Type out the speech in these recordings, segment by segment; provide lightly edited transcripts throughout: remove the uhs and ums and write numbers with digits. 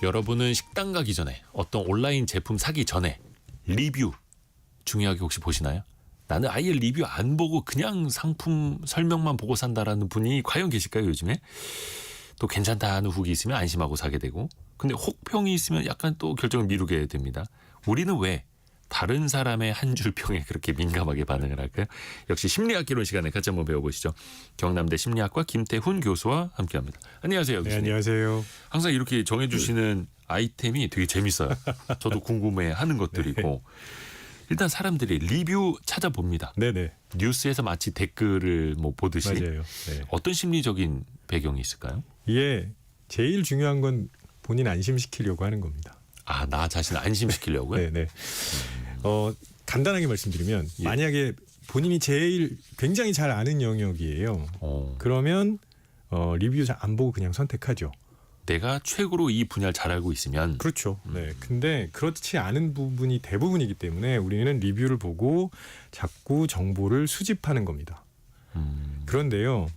여러분은 식당 가기 전에 어떤 온라인 제품 사기 전에 리뷰 중요하게 혹시 보시나요? 나는 아예 리뷰 안 보고 그냥 상품 설명만 보고 산다라는 분이 과연 계실까요, 요즘에? 또 괜찮다 하는 후기 있으면 안심하고 사게 되고, 근데 혹평이 있으면 약간 또 결정을 미루게 됩니다. 우리는 왜 다른 사람의 한 줄 평에 그렇게 민감하게 반응을 할까요? 역시 심리학 개론 시간에 같이 한번 배워보시죠. 경남대 심리학과 김태훈 교수와 함께합니다. 안녕하세요, 교수님. 네, 안녕하세요. 항상 이렇게 정해주시는 아이템이 되게 재밌어요. 저도 궁금해하는 것들이고. 일단 사람들이 리뷰 찾아봅니다. 네네. 뉴스에서 마치 댓글을 뭐 보듯이. 맞아요. 네. 어떤 심리적인 배경이 있을까요? 이게 제일 중요한 건 본인 안심시키려고 하는 겁니다. 아, 나 자신을 안심시키려고요? 네네. 간단하게 말씀드리면 예. 만약에 본인이 제일 굉장히 잘 아는 영역이에요. 그러면 리뷰 잘 안 보고 그냥 선택하죠. 내가 최고로 이 분야를 잘 알고 있으면. 그렇죠. 네. 근데 그렇지 않은 부분이 대부분이기 때문에 우리는 리뷰를 보고 자꾸 정보를 수집하는 겁니다. 그런데요,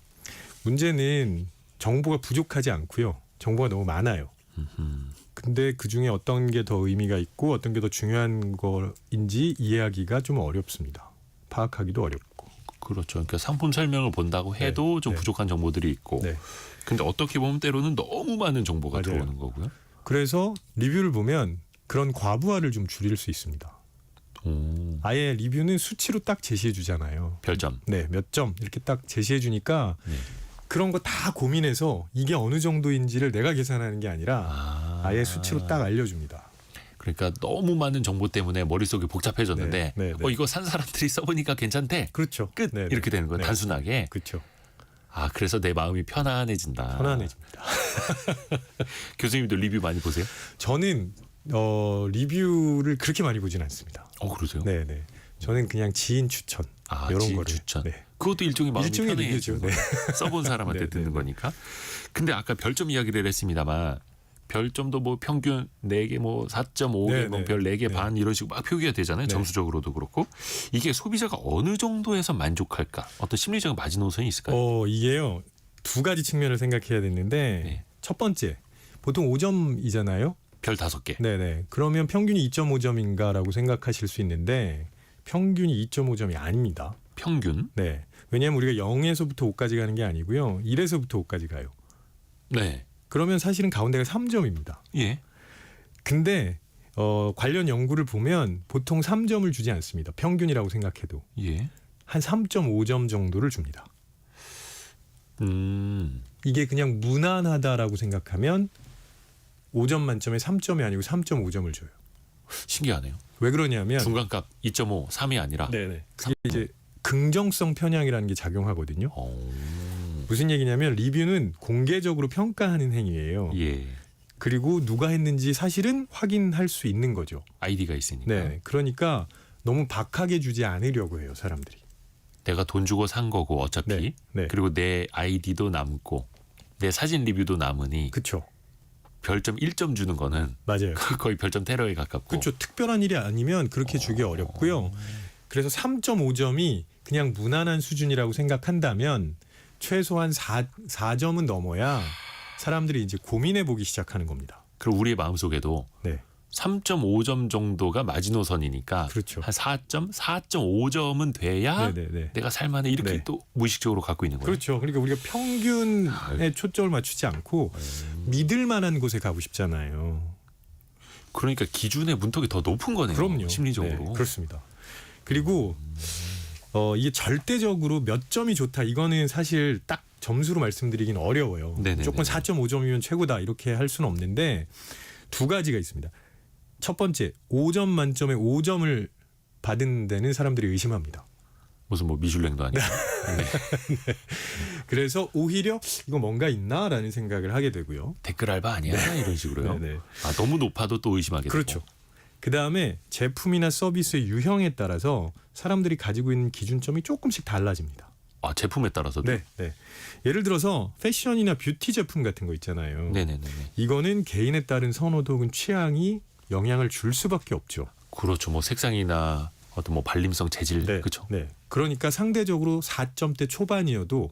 문제는 정보가 부족하지 않고요. 정보가 너무 많아요. 근데 그중에 어떤 게 더 의미가 있고 어떤 게 더 중요한 거인지 이해하기가 좀 어렵습니다. 파악하기도 어렵고. 그렇죠. 그러니까 상품 설명을 본다고 해도 네, 좀 네. 부족한 정보들이 있고. 네. 근데 어떻게 보면 때로는 너무 많은 정보가 맞아요. 들어오는 거고요. 그래서 리뷰를 보면 그런 과부하를 좀 줄일 수 있습니다. 오, 아예 리뷰는 수치로 딱 제시해 주잖아요. 별점. 네, 몇 점 이렇게 딱 제시해 주니까 네. 그런 거 다 고민해서 이게 어느 정도인지를 내가 계산하는 게 아니라 아예 수치로 딱 알려줍니다. 그러니까 너무 많은 정보 때문에 머릿속이 복잡해졌는데 네, 네, 네. 이거 산 사람들이 써보니까 괜찮대. 그렇죠. 끝. 네, 네. 이렇게 되는 거예요. 네. 단순하게. 그렇죠. 아, 그래서 내 마음이 편안해진다. 편안해집니다. 교수님도 리뷰 많이 보세요? 저는 리뷰를 그렇게 많이 보진 않습니다. 그러세요? 네, 네. 저는 그냥 지인 추천 이런 지인 거를. 추천. 네. 그것도 일종의 마음이 일종의 편해지는 리뷰죠. 거예요. 써본 사람한테 네, 듣는 네, 네. 거니까. 근데 아까 별점 이야기를 했습니다만 별점도 뭐 평균 4개 뭐 4.5개 네, 뭐 네. 별 4개 네. 반 이런 식으로 막 표기가 되잖아요. 네. 점수적으로도 그렇고. 이게 소비자가 어느 정도에서 만족할까? 어떤 심리적인 마지노선이 있을까요? 이게요. 두 가지 측면을 생각해야 되는데 네. 첫 번째, 보통 5점이잖아요. 별 5개. 네네. 그러면 평균이 2.5점인가라고 생각하실 수 있는데 평균이 2.5점이 아닙니다. 평균? 네. 왜냐하면 우리가 0에서부터 5까지 가는 게 아니고요. 1에서부터 5까지 가요. 네. 그러면 사실은 가운데가 3점입니다. 예. 근데 관련 연구를 보면 보통 3점을 주지 않습니다. 평균이라고 생각해도. 예. 한 3.5점 정도를 줍니다. 이게 그냥 무난하다라고 생각하면 5점 만점에 3점이 아니고 3.5점을 줘요. 신기하네요. 왜 그러냐면 중간값 2.5, 3이 아니라. 네네. 그게 이제 긍정성 편향이라는 게 작용하거든요. 무슨 얘기냐면 리뷰는 공개적으로 평가하는 행위예요. 예. 그리고 누가 했는지 사실은 확인할 수 있는 거죠. 아이디가 있으니까. 네. 그러니까 너무 박하게 주지 않으려고 해요, 사람들이. 내가 돈 주고 산 거고 어차피. 네. 네. 그리고 내 아이디도 남고 내 사진 리뷰도 남으니 그렇죠. 별점 1점 주는 거는 맞아요. 거의 별점 테러에 가깝고. 그렇죠. 특별한 일이 아니면 그렇게 주기 어렵고요. 그래서 3.5점이 그냥 무난한 수준이라고 생각한다면 최소한 4점은 넘어야 사람들이 이제 고민해 보기 시작하는 겁니다. 그리고 우리의 마음속에도 네. 3.5점 정도가 마지노선이니까 그렇죠. 한 4점, 4.5점은 돼야 네네네. 내가 살만해 이렇게 네. 또 무의식적으로 갖고 있는 거예요. 그렇죠. 그러니까 우리가 평균에 초점을 맞추지 않고 믿을 만한 곳에 가고 싶잖아요. 그러니까 기준의 문턱이 더 높은 거네요. 그럼요. 심리적으로. 네, 그렇습니다. 그리고 이게 절대적으로 몇 점이 좋다 이거는 사실 딱 점수로 말씀드리긴 어려워요. 네네네. 무조건 4.5점이면 최고다 이렇게 할 수는 없는데 두 가지가 있습니다. 첫 번째, 5점 만점에 5점을 받은 데는 사람들이 의심합니다. 무슨 뭐 미슐랭도 아니고. 네. 그래서 오히려 이거 뭔가 있나라는 생각을 하게 되고요. 댓글 알바 아니야? 이런 식으로요. 네네. 너무 높아도 또 의심하게 그렇죠. 되고. 그다음에 제품이나 서비스의 유형에 따라서 사람들이 가지고 있는 기준점이 조금씩 달라집니다. 제품에 따라서도. 네, 네. 예를 들어서 패션이나 뷰티 제품 같은 거 있잖아요. 네네네. 이거는 개인에 따른 선호도 혹은 취향이 영향을 줄 수밖에 없죠. 그렇죠. 뭐 색상이나 어떤 뭐 발림성 재질. 네, 그렇죠. 네. 그러니까 상대적으로 4점대 초반이어도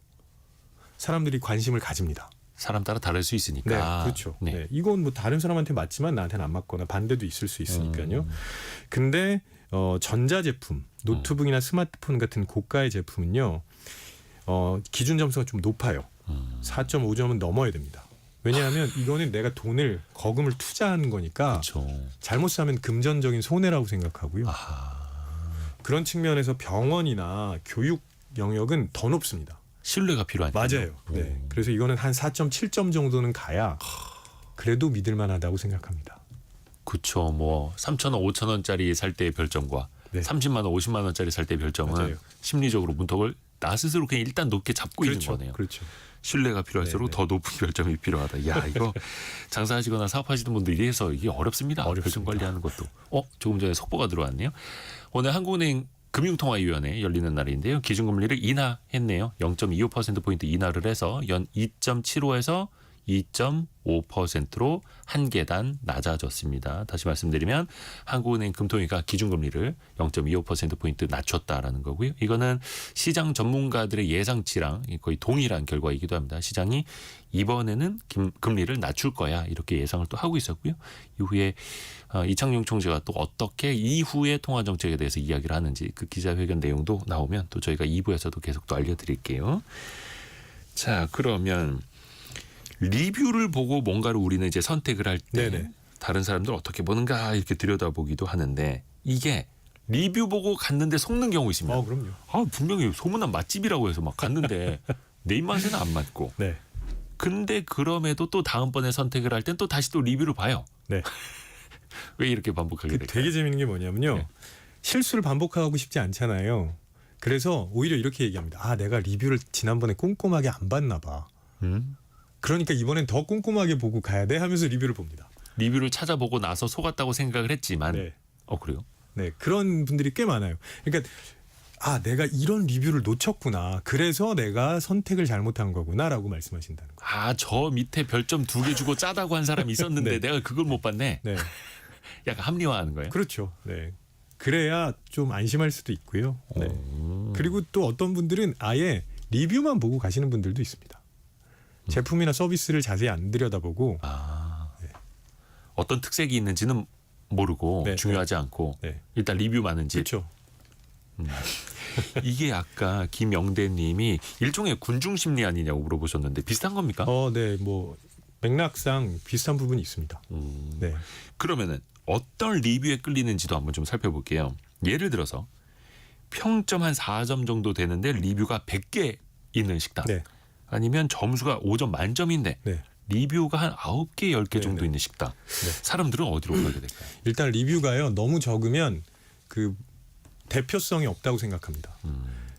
사람들이 관심을 가집니다. 사람 따라 다를 수 네, 있으니까. 그렇죠. 네. 네, 이건 뭐 다른 사람한테 맞지만 나한테는 안 맞거나 반대도 있을 수 있으니까요. 근데 전자제품, 노트북이나 스마트폰 같은 고가의 제품은요, 기준 점수가 좀 높아요. 4.5점은 넘어야 됩니다. 왜냐하면 이거는 내가 돈을 거금을 투자하는 거니까 그렇죠. 잘못 사면 금전적인 손해라고 생각하고요. 그런 측면에서 병원이나 교육 영역은 더 높습니다. 신뢰가 필요하니까. 맞아요. 네. 그래서 이거는 한 4.7점 정도는 가야 그래도 믿을 만하다고 생각합니다. 그렇죠. 뭐 3,000원, 5,000원짜리 살 때의 별점과 네. 30만 원, 50만 원짜리 살 때의 별점은 맞아요. 심리적으로 문턱을 나 스스로 그냥 일단 높게 잡고 그렇죠. 있는 거네요. 그렇죠. 신뢰가 필요할수록 네, 네. 더 높은 별점이 필요하다. 야, 이거 장사하시거나 사업하시는 분들이 해서 이게 어렵습니다. 별점 관리하는 것도. 조금 전에 속보가 들어왔네요. 오늘 한국은행 금융통화위원회 열리는 날인데요. 기준금리를 인하했네요. 0.25%포인트 인하를 해서 연 2.75에서 2.5%로 한 계단 낮아졌습니다. 다시 말씀드리면 한국은행 금통위가 기준금리를 0.25%포인트 낮췄다라는 거고요. 이거는 시장 전문가들의 예상치랑 거의 동일한 결과이기도 합니다. 시장이 이번에는 금리를 낮출 거야 이렇게 예상을 또 하고 있었고요. 이후에 이창용 총재가 또 어떻게 이후의 통화정책에 대해서 이야기를 하는지 그 기자회견 내용도 나오면 또 저희가 2부에서도 계속 또 알려드릴게요. 자, 그러면 리뷰를 보고 뭔가를 우리는 이제 선택을 할 때 네네. 다른 사람들 어떻게 보는가 이렇게 들여다보기도 하는데 이게 리뷰 보고 갔는데 속는 경우 있습니다. 그럼요. 분명히 소문난 맛집이라고 해서 막 갔는데 내 입맛에는 안 맞고. 네. 근데 그럼에도 또 다음번에 선택을 할 땐 또 다시 또 리뷰를 봐요. 네. 왜 이렇게 반복하게 될까요? 되게 재밌는 게 뭐냐면요. 네. 실수를 반복하고 싶지 않잖아요. 그래서 오히려 이렇게 얘기합니다. 내가 리뷰를 지난번에 꼼꼼하게 안 봤나 봐. 그러니까 이번엔 더 꼼꼼하게 보고 가야 돼 하면서 리뷰를 봅니다. 리뷰를 찾아보고 나서 속았다고 생각을 했지만 네. 그래요? 네, 그런 분들이 꽤 많아요. 그러니까 내가 이런 리뷰를 놓쳤구나. 그래서 내가 선택을 잘못한 거구나라고 말씀하신다는 거예요. 저 밑에 별점 2개 주고 짜다고 한 사람이 있었는데 네. 내가 그걸 못 봤네. 네. 약간 합리화하는 거예요. 그렇죠. 네. 그래야 좀 안심할 수도 있고요. 네. 그리고 또 어떤 분들은 아예 리뷰만 보고 가시는 분들도 있습니다. 제품이나 서비스를 자세히 안 들여다보고 어떤 특색이 있는지는 모르고 네, 중요하지 않고 네. 일단 리뷰 많은지. 그렇죠. 이게 아까 김영대님이 일종의 군중 심리 아니냐고 물어보셨는데 비슷한 겁니까? 네, 뭐 맥락상 비슷한 부분이 있습니다. 네, 그러면은 어떤 리뷰에 끌리는지도 한번 좀 살펴볼게요. 예를 들어서 평점 한 4점 정도 되는데 리뷰가 100개 있는 식당. 네, 아니면 점수가 5점 만점인데 네. 리뷰가 한 9개, 10개 네, 정도 네. 있는 식당. 사람들은 어디로 가게 될까요? 일단 리뷰가요 너무 적으면 그 대표성이 없다고 생각합니다.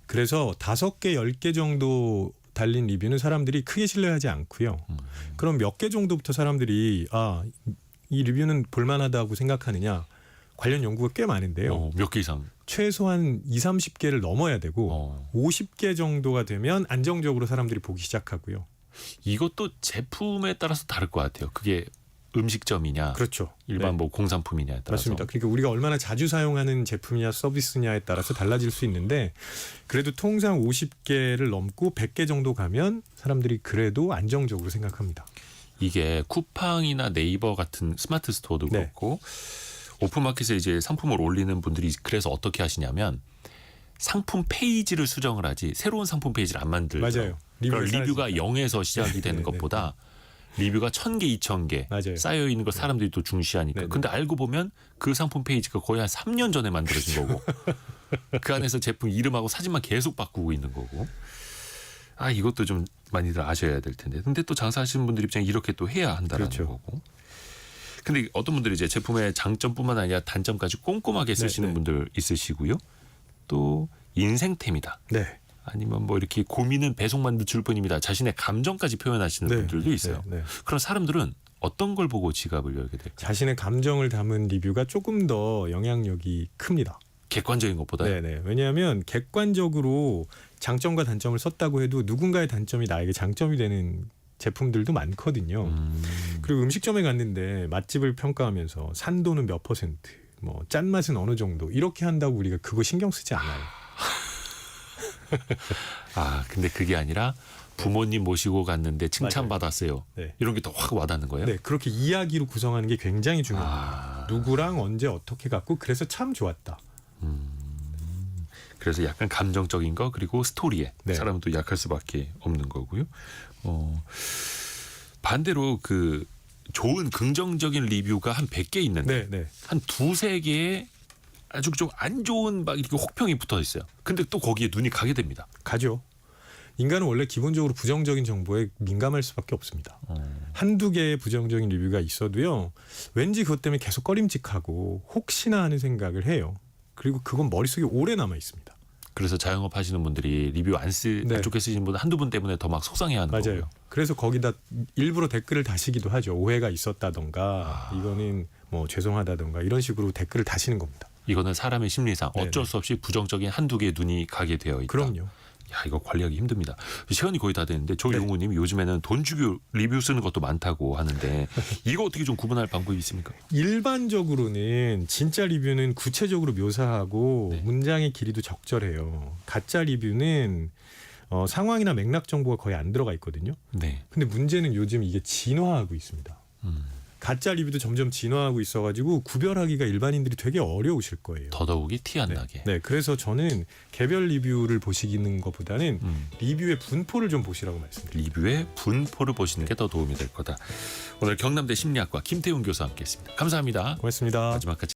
그래서 5개, 10개 정도 달린 리뷰는 사람들이 크게 신뢰하지 않고요. 그럼 몇 개 정도부터 사람들이 이 리뷰는 볼만하다고 생각하느냐 관련 연구가 꽤 많은데요. 몇 개 이상? 최소한 2, 30개를 넘어야 되고 50개 정도가 되면 안정적으로 사람들이 보기 시작하고요. 이것도 제품에 따라서 다를 것 같아요. 그게 음식점이냐, 그렇죠. 일반 네. 뭐 공산품이냐에 따라서. 맞습니다. 그러니까 우리가 얼마나 자주 사용하는 제품이냐 서비스냐에 따라서 달라질 수 있는데 그래도 통상 50개를 넘고 100개 정도 가면 사람들이 그래도 안정적으로 생각합니다. 이게 쿠팡이나 네이버 같은 스마트 스토어도 네. 그렇고 오픈마켓에 이제 상품을 올리는 분들이 그래서 어떻게 하시냐면 상품 페이지를 수정을 하지 새로운 상품 페이지를 안 만들죠. 맞아요. 그러니까 리뷰가 사라지니까. 0에서 시작이 네, 되는 네, 것보다 리뷰가 1000개, 2000개 맞아요. 쌓여 있는 걸 사람들이 또 중시하니까. 네, 네. 근데 알고 보면 그 상품 페이지가 거의 한 3년 전에 만들어진 거고 그 안에서 제품 이름하고 사진만 계속 바꾸고 있는 거고. 이것도 좀 많이들 아셔야 될 텐데. 근데 또 장사하시는 분들 입장에 이렇게 또 해야 한다는 그렇죠. 거고. 근데 어떤 분들이 이제 제품의 장점뿐만 아니라 단점까지 꼼꼼하게 쓰시는 네. 분들 있으시고요. 또 인생템이다. 네. 아니면 뭐 이렇게 고민은 배송만 늦출 뿐입니다. 자신의 감정까지 표현하시는 네. 분들도 있어요. 네. 네. 그런 사람들은 어떤 걸 보고 지갑을 열게 될까요? 자신의 감정을 담은 리뷰가 조금 더 영향력이 큽니다. 객관적인 것보다요. 네네. 왜냐하면 객관적으로 장점과 단점을 썼다고 해도 누군가의 단점이 나에게 장점이 되는 제품들도 많거든요. 그리고 음식점에 갔는데 맛집을 평가하면서 산도는 몇 %, 뭐 짠맛은 어느 정도 이렇게 한다고 우리가 그거 신경 쓰지 않아요. 근데 그게 아니라 부모님 모시고 갔는데 칭찬받았어요. 네. 이런 게 더 확 와닿는 거예요? 네, 그렇게 이야기로 구성하는 게 굉장히 중요합니다. 누구랑 언제 어떻게 갔고 그래서 참 좋았다. 그래서 약간 감정적인 거 그리고 스토리에 네. 사람은 또 약할 수밖에 없는 거고요. 반대로 그 좋은 긍정적인 리뷰가 한 100개 있는데 네, 네. 한 두세 개의 아주 좀 안 좋은 막 이렇게 혹평이 붙어 있어요. 근데 또 거기에 눈이 가게 됩니다. 가죠. 인간은 원래 기본적으로 부정적인 정보에 민감할 수밖에 없습니다. 한두 개의 부정적인 리뷰가 있어도요. 왠지 그것 때문에 계속 꺼림칙하고 혹시나 하는 생각을 해요. 그리고 그건 머릿속에 오래 남아 있습니다. 그래서 자영업 하시는 분들이 리뷰 안 네. 좋게 쓰시는 분 한두 분 때문에 더 막 속상해하는 맞아요. 거고요. 그래서 거기다 일부러 댓글을 다시기도 하죠. 오해가 있었다던가 이거는 뭐 죄송하다던가 이런 식으로 댓글을 다시는 겁니다. 이거는 사람의 심리상 어쩔 네네. 수 없이 부정적인 한두 개의 눈이 가게 되어 있다. 그럼요. 야, 이거 관리하기 힘듭니다. 시간이 거의 다 됐는데 네. 조용우님이 요즘에는 돈 주고 리뷰 쓰는 것도 많다고 하는데 이거 어떻게 좀 구분할 방법이 있습니까? 일반적으로는 진짜 리뷰는 구체적으로 묘사하고 네. 문장의 길이도 적절해요. 가짜 리뷰는 상황이나 맥락 정보가 거의 안 들어가 있거든요. 네. 근데 문제는 요즘 이게 진화하고 있습니다. 음, 가짜 리뷰도 점점 진화하고 있어가지고 구별하기가 일반인들이 되게 어려우실 거예요. 더더욱이 티 안 나게. 네, 그래서 저는 개별 리뷰를 보시는 것보다는 리뷰의 분포를 좀 보시라고 말씀드립니다. 리뷰의 분포를 보시는 게 더 도움이 될 거다. 오늘 경남대 심리학과 김태훈 교수와 함께했습니다. 감사합니다. 고맙습니다. 마지막까지.